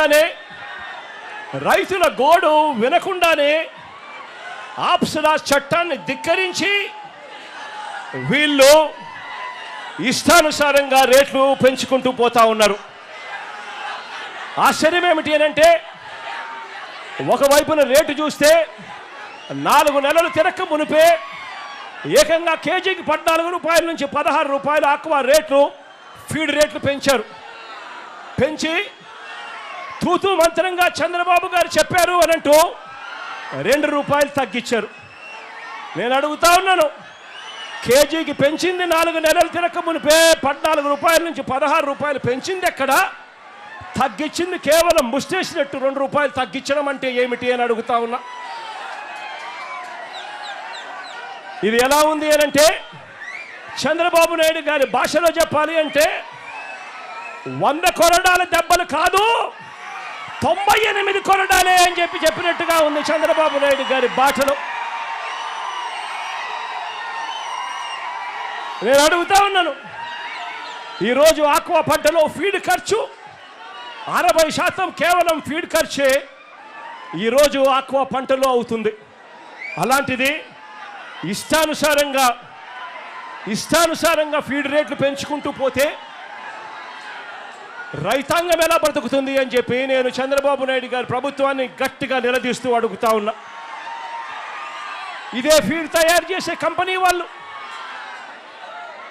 వినకుండానే, రైతుల గోడు వినకుండానే ఆప్సరా చట్టాన్ని ధిక్కరించి వీళ్ళు ఇష్టానుసారంగా రేట్లు పెంచుకుంటూ పోతా ఉన్నారు. ఆశ్చర్యం ఏమిటి అనంటే, ఒకవైపున రేటు చూస్తే 4 నెలలు తిరక్క మునిపే ఏకంగా కేజీకి 14 రూపాయల నుంచి 16 రూపాయలు ఆక్వా రేట్లు, ఫీడ్ రేట్లు పెంచారు. పెంచి తూతూ మంత్రంగా చంద్రబాబు గారు చెప్పారు అనంటూ 2 రూపాయలు తగ్గించారు. నేను అడుగుతా ఉన్నాను, కేజీకి పెంచింది 4 నెలలు తిరక్క మునిపే 14 రూపాయల నుంచి 16 రూపాయలు పెంచింది ఎక్కడ? తగ్గించింది కేవలం ముష్టేసినట్టు 2 రూపాయలు తగ్గించడం అంటే ఏమిటి అని అడుగుతా ఉన్నా. ఇది ఎలా ఉంది అనంటే, చంద్రబాబు నాయుడు గారి భాషలో చెప్పాలి అంటే 100 కొరడాల దెబ్బలు కాదు 98 కొరడాలే అని చెప్పినట్టుగా ఉంది చంద్రబాబు నాయుడు గారి భాషలో. నేను అడుగుతా ఉన్నాను, ఈరోజు ఆక్వా పంటలో ఫీడ్ ఖర్చు 60% కేవలం ఫీడ్ ఖర్చే ఈరోజు ఆక్వా పంటలో అవుతుంది. అలాంటిది ఇష్టానుసారంగా ఫీడ్ రేట్లు పెంచుకుంటూ పోతే రైతాంగం ఎలా బ్రతుకుతుంది అని చెప్పి నేను చంద్రబాబు నాయుడు గారి ప్రభుత్వాన్ని గట్టిగా నిలదీస్తూ అడుగుతా ఉన్నా. ఇదే ఫీడ్ తయారు చేసే కంపెనీ వాళ్ళు,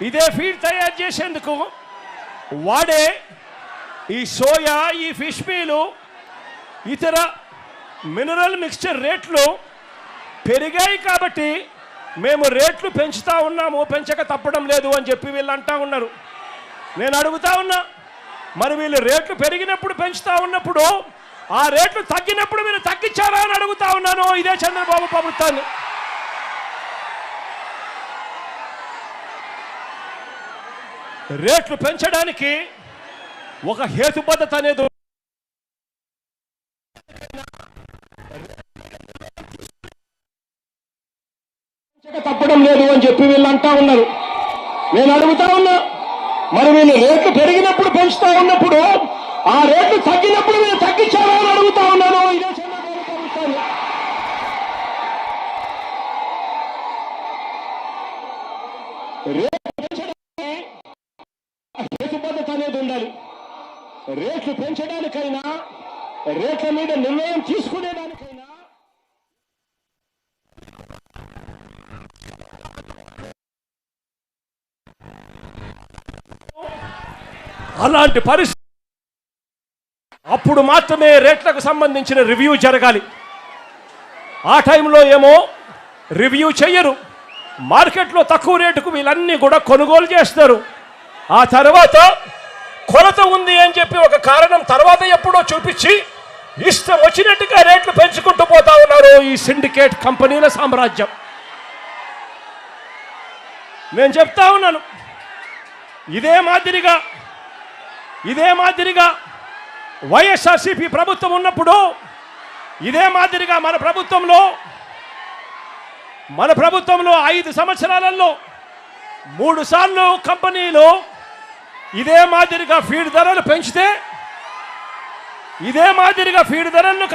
ఇదే ఫీడ్ తయారు చేసేందుకు వాడే ఈ సోయా, ఈ ఫిష్ మీలు, ఇతర మినరల్ మిక్స్చర్ రేట్లు పెరిగాయి కాబట్టి మేము రేట్లు పెంచుతా ఉన్నాము, పెంచక తప్పడం లేదు అని చెప్పి వీళ్ళు అంటా ఉన్నారు. నేను అడుగుతా ఉన్నా, మరి వీళ్ళు రేట్లు పెరిగినప్పుడు పెంచుతా ఉన్నప్పుడు ఆ రేట్లు తగ్గినప్పుడు మీరు తగ్గించారా అని అడుగుతా ఉన్నాను ఇదే చంద్రబాబు ప్రభుత్వాన్ని. రేట్లు పెంచడానికి ఒక హేతుబద్ధత అనేది తప్పడం లేదు అని చెప్పి వీళ్ళు అంటా ఉన్నారు. నేను అడుగుతా ఉన్నా, మరి వీళ్ళు రేట్లు పెరిగినప్పుడు పెంచుతా ఉన్నప్పుడు ఆ రేట్లు తగ్గినప్పుడు మీరు తగ్గించారా అని అడుగుతా ఉన్నాను ఇదే చంద్రబాబు ప్రభుత్వాన్ని. రేట్లు పెంచడానికి హేతుబద్ధత అనేది ఉండాలి. రేట్లు పెంచడానికైనా, రేట్ల మీద నిర్ణయం తీసుకునేదానికైనా అలాంటి పరిస్థితి అప్పుడు మాత్రమే రేట్లకు సంబంధించిన రివ్యూ జరగాలి. ఆ టైంలో ఏమో రివ్యూ చెయ్యరు, మార్కెట్లో తక్కువ రేటుకు వీళ్ళన్నీ కూడా కొనుగోలు చేస్తారు. ఆ తర్వాత కొరత ఉంది అని చెప్పి ఒక కారణం తర్వాత ఎప్పుడో చూపించి ఇష్టం వచ్చినట్టుగా రేట్లు పెంచుకుంటూ పోతా ఉన్నారు ఈ సిండికేట్ కంపెనీల సామ్రాజ్యం. నేను చెప్తా ఉన్నాను, ఇదే మాదిరిగా వైఎస్ఆర్సీపీ ప్రభుత్వం ఉన్నప్పుడు, ఇదే మాదిరిగా మన ప్రభుత్వంలో 5 సంవత్సరాలలో 3 సార్లు కంపెనీలు ఇదే మాదిరిగా ఫీడ్ ధరలు పెంచితే,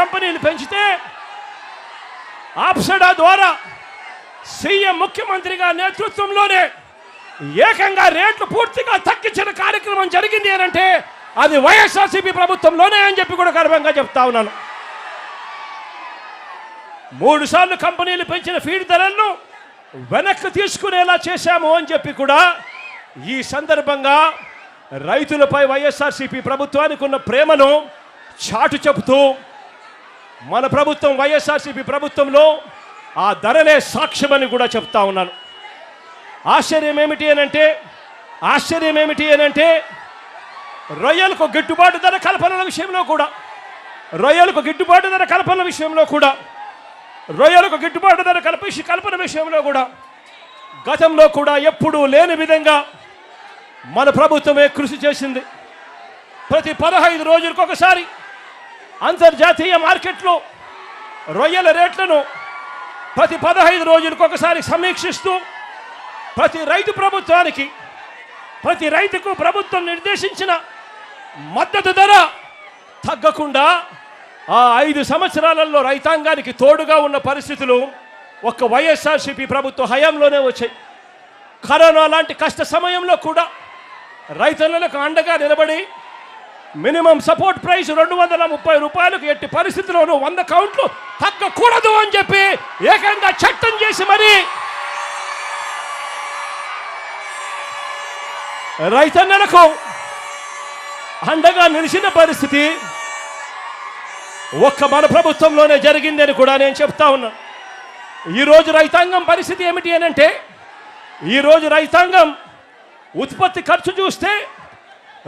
కంపెనీలు పెంచితే ఆప్సడా ద్వారా సీఎం ముఖ్యమంత్రిగా నేతృత్వంలోనే ఏకంగా రేట్లు పూర్తిగా తగ్గించిన కార్యక్రమం జరిగింది అని అంటే అది వైఎస్ఆర్సీపీ ప్రభుత్వంలోనే అని చెప్పి కూడా గర్వంగా చెప్తా ఉన్నాను. 3 సార్లు కంపెనీలు పెంచిన ఫీడ్ ధరలను వెనక్కి తీసుకునేలా చేశాము అని చెప్పి కూడా ఈ సందర్భంగా రైతులపై వైఎస్ఆర్సీపీ ప్రభుత్వానికి ఉన్న ప్రేమను చాటు చెబుతూ మన ప్రభుత్వం వైఎస్ఆర్సీపీ ప్రభుత్వంలో ఆ ధరలే సాక్ష్యమని కూడా చెప్తా ఉన్నాను. ఆశ్చర్యం ఏమిటి అనంటే రొయ్యలకు గిట్టుబాటు ధర కల్పన విషయంలో కూడా రొయ్యలకు గిట్టుబాటు ధర కల్పన విషయంలో కూడా గతంలో కూడా ఎప్పుడూ లేని విధంగా మన ప్రభుత్వమే కృషి చేసింది. ప్రతి 15 రోజులకు ఒకసారి అంతర్జాతీయ మార్కెట్లో రొయ్యల రేట్లను ప్రతి 15 రోజులకు ఒకసారి సమీక్షిస్తూ ప్రతి రైతుకు ప్రభుత్వం నిర్దేశించిన మద్దతు ధర తగ్గకుండా ఆ 5 సంవత్సరాలలో రైతాంగానికి తోడుగా ఉన్న పరిస్థితులు ఒక్క వైఎస్ఆర్సీపీ ప్రభుత్వ హయాంలోనే వచ్చాయి. కరోనా లాంటి కష్ట సమయంలో కూడా రైతులకు అండగా నిలబడి మినిమం సపోర్ట్ ప్రైస్ 230 రూపాయలకు ఎట్టి పరిస్థితుల్లోనూ 100 కౌంట్లు తగ్గకూడదు అని చెప్పి ఏకంగా చట్టం చేసి మరి రైతన్నలకు అండగా నిలిచిన పరిస్థితి ఒక్క మన ప్రభుత్వంలోనే జరిగిందని కూడా నేను చెప్తా ఉన్నా. ఈరోజు రైతాంగం పరిస్థితి ఏమిటి అని అంటే, ఈరోజు రైతాంగం ఉత్పత్తి ఖర్చు చూస్తే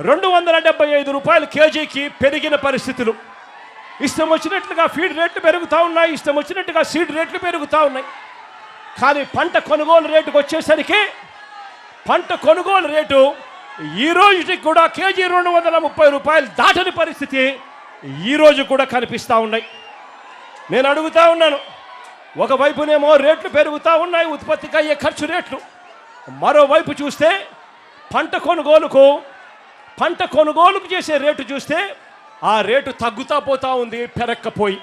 275 రూపాయలు కేజీకి పెరిగిన పరిస్థితులు. ఇష్టం వచ్చినట్లుగా ఫీడ్ రేట్లు పెరుగుతూ ఉన్నాయి, ఇష్టం వచ్చినట్టుగా సీడ్ రేట్లు పెరుగుతూ ఉన్నాయి. కానీ పంట కొనుగోలు రేటుకు వచ్చేసరికి పంట కొనుగోలు రేటు ఈ రోజుకి కూడా కేజీ 230 రూపాయలు దాటని పరిస్థితి ఈరోజు కూడా కనిపిస్తూ ఉన్నాయి. నేను అడుగుతా ఉన్నాను, ఒకవైపునేమో రేట్లు పెరుగుతూ ఉన్నాయి, ఉత్పత్తికి అయ్యే ఖర్చు రేట్లు. మరోవైపు చూస్తే పంట కొనుగోలుకు చేసే రేటు చూస్తే ఆ రేటు తగ్గుతూ పోతూ ఉంది, పెరక్కపోయి.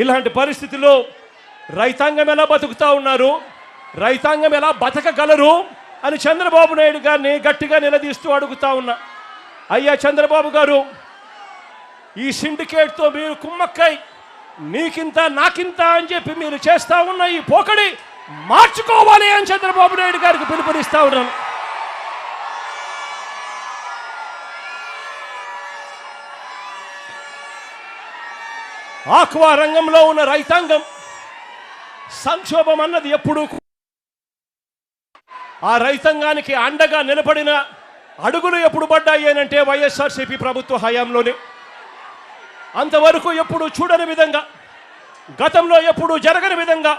ఇలాంటి పరిస్థితుల్లో రైతాంగం ఎలా బతుకుతూ ఉన్నారు, రైతాంగం ఎలా బతకగలరు అని చంద్రబాబు నాయుడు గారిని గట్టిగా నిలదీస్తూ అడుగుతా ఉన్నా. అయ్యా చంద్రబాబు గారు, ఈ సిండికేట్తో మీరు కుమ్మక్కై నీకింత నాకింత అని చెప్పి మీరు చేస్తా ఉన్న ఈ పోకడి మార్చుకోవాలి అని చంద్రబాబు నాయుడు గారికి పిలుపునిస్తా ఉన్నాను. ఆక్వా రంగంలో ఉన్న రైతాంగం సంక్షోభం అన్నది ఎప్పుడూ ఆ రైతాంగానికి అండగా నిలబడిన అడుగులు ఎప్పుడు పడ్డాయి అంటే వైఎస్ఆర్సీపీ ప్రభుత్వ హయాంలోనే. అంతవరకు ఎప్పుడు చూడని విధంగా, గతంలో ఎప్పుడు జరగని విధంగా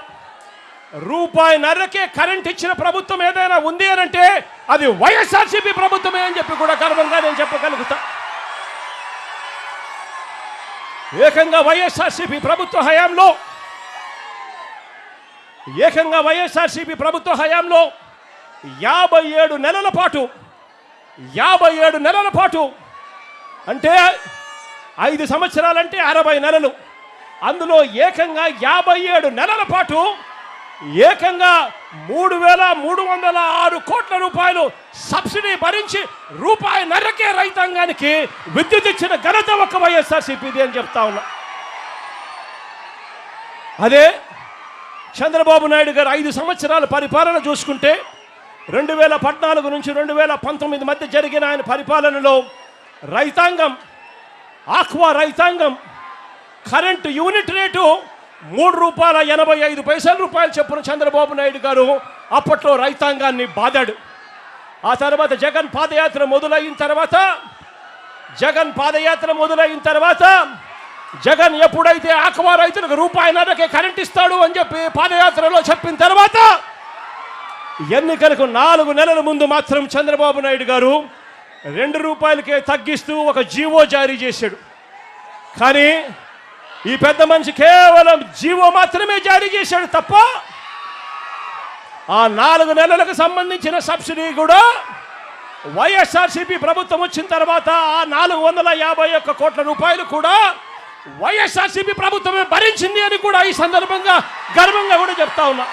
₹1.5కే కరెంట్ ఇచ్చిన ప్రభుత్వం ఏదైనా ఉంది అని అంటే అది వైఎస్ఆర్సీపీ ప్రభుత్వమే అని చెప్పి కూడా గర్వంగా నేను చెప్పగలుగుతా. ఏకంగా వైఎస్ఆర్సీపీ ప్రభుత్వ హయాంలో 57 నెలల పాటు అంటే 5 సంవత్సరాలంటే 60 నెలలు, అందులో ఏకంగా 57 నెలల పాటు ఏకంగా 3,306 కోట్ల రూపాయలు సబ్సిడీ భరించి ₹1.5కే రైతాంగానికి విద్యుత్ ఇచ్చిన ఘనత ఒక్క వైఎస్ఆర్సీపీది అని చెప్తా ఉన్నా. అదే చంద్రబాబు నాయుడు గారు 5 సంవత్సరాల పరిపాలన చూసుకుంటే 2014 నుంచి 2019 మధ్య జరిగిన ఆయన పరిపాలనలో ఆక్వా రైతాంగం కరెంటు యూనిట్ రేటు ₹3.85 చొప్పున చంద్రబాబు నాయుడు గారు అప్పట్లో రైతాంగాన్ని బాదాడు. ఆ తర్వాత జగన్ పాదయాత్ర మొదలైన తర్వాత జగన్ ఎప్పుడైతే ఆక్వా రైతులకు ₹1.5కే కరెంట్ ఇస్తాడు అని చెప్పి పాదయాత్రలో చెప్పిన తర్వాత ఎన్నికలకు 4 నెలల ముందు మాత్రం చంద్రబాబు నాయుడు గారు ₹2కే తగ్గిస్తూ ఒక జీవో జారీ చేశాడు. కానీ ఈ పెద్ద మనిషి కేవలం జీవో మాత్రమే జారీ చేశాడు తప్ప ఆ 4 నెలలకు సంబంధించిన సబ్సిడీ కూడా వైఎస్ఆర్సీపీ ప్రభుత్వం వచ్చిన తర్వాత ఆ 451 కోట్ల రూపాయలు కూడా వైఎస్ఆర్సీపీ ప్రభుత్వమే భరించింది అని కూడా ఈ సందర్భంగా గర్వంగా కూడా చెప్తా ఉన్నా.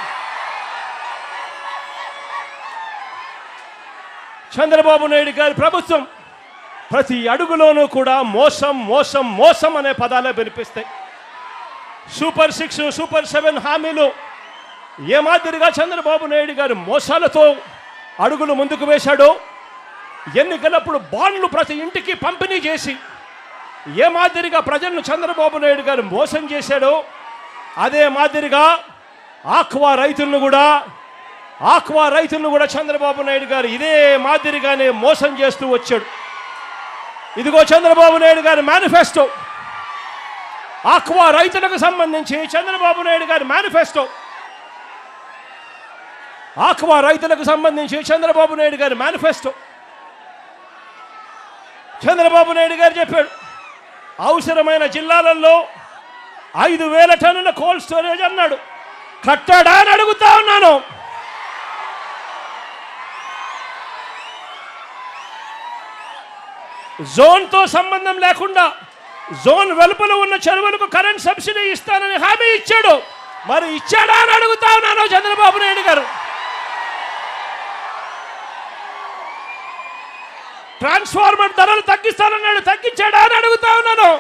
చంద్రబాబు నాయుడు గారి ప్రభుత్వం ప్రతి అడుగులోనూ కూడా మోసం అనే పదాలే వినిపిస్తాయి. సూపర్ 6, సూపర్ 7 హామీలు ఏ మాదిరిగా చంద్రబాబు నాయుడు గారు మోసాలతో అడుగులు ముందుకు వేశాడో, ఎన్నికలప్పుడు బాండ్లు ప్రతి ఇంటికి పంపిణీ చేసి ఏ మాదిరిగా ప్రజలను చంద్రబాబు నాయుడు గారు మోసం చేశాడో, అదే మాదిరిగా ఆక్వా రైతులను కూడా చంద్రబాబు నాయుడు గారు ఇదే మాదిరిగానే మోసం చేస్తూ వచ్చాడు. ఇదిగో చంద్రబాబు నాయుడు గారి మేనిఫెస్టో, ఆక్వా రైతులకు సంబంధించి చంద్రబాబు నాయుడు గారి మేనిఫెస్టో. చంద్రబాబు నాయుడు గారు చెప్పాడు, అవసరమైన జిల్లాలలో 5,000 టన్నుల కోల్డ్ స్టోరేజ్ అన్నాడు. కట్టాడా అని అడుగుతా ఉన్నాను. జోన్తో సంబంధం లేకుండా జోన్ వెలుపల ఉన్న చెరువులకు కరెంట్ సబ్సిడీ ఇస్తానని హామీ ఇచ్చాడు. మరి ఇచ్చాడా అని అడుగుతా ఉన్నాను చంద్రబాబు నాయుడు గారు. ట్రాన్స్ఫార్మర్ ధరలు తగ్గిస్తానన్నాడు, తగ్గించాడా అని అడుగుతా ఉన్నాను.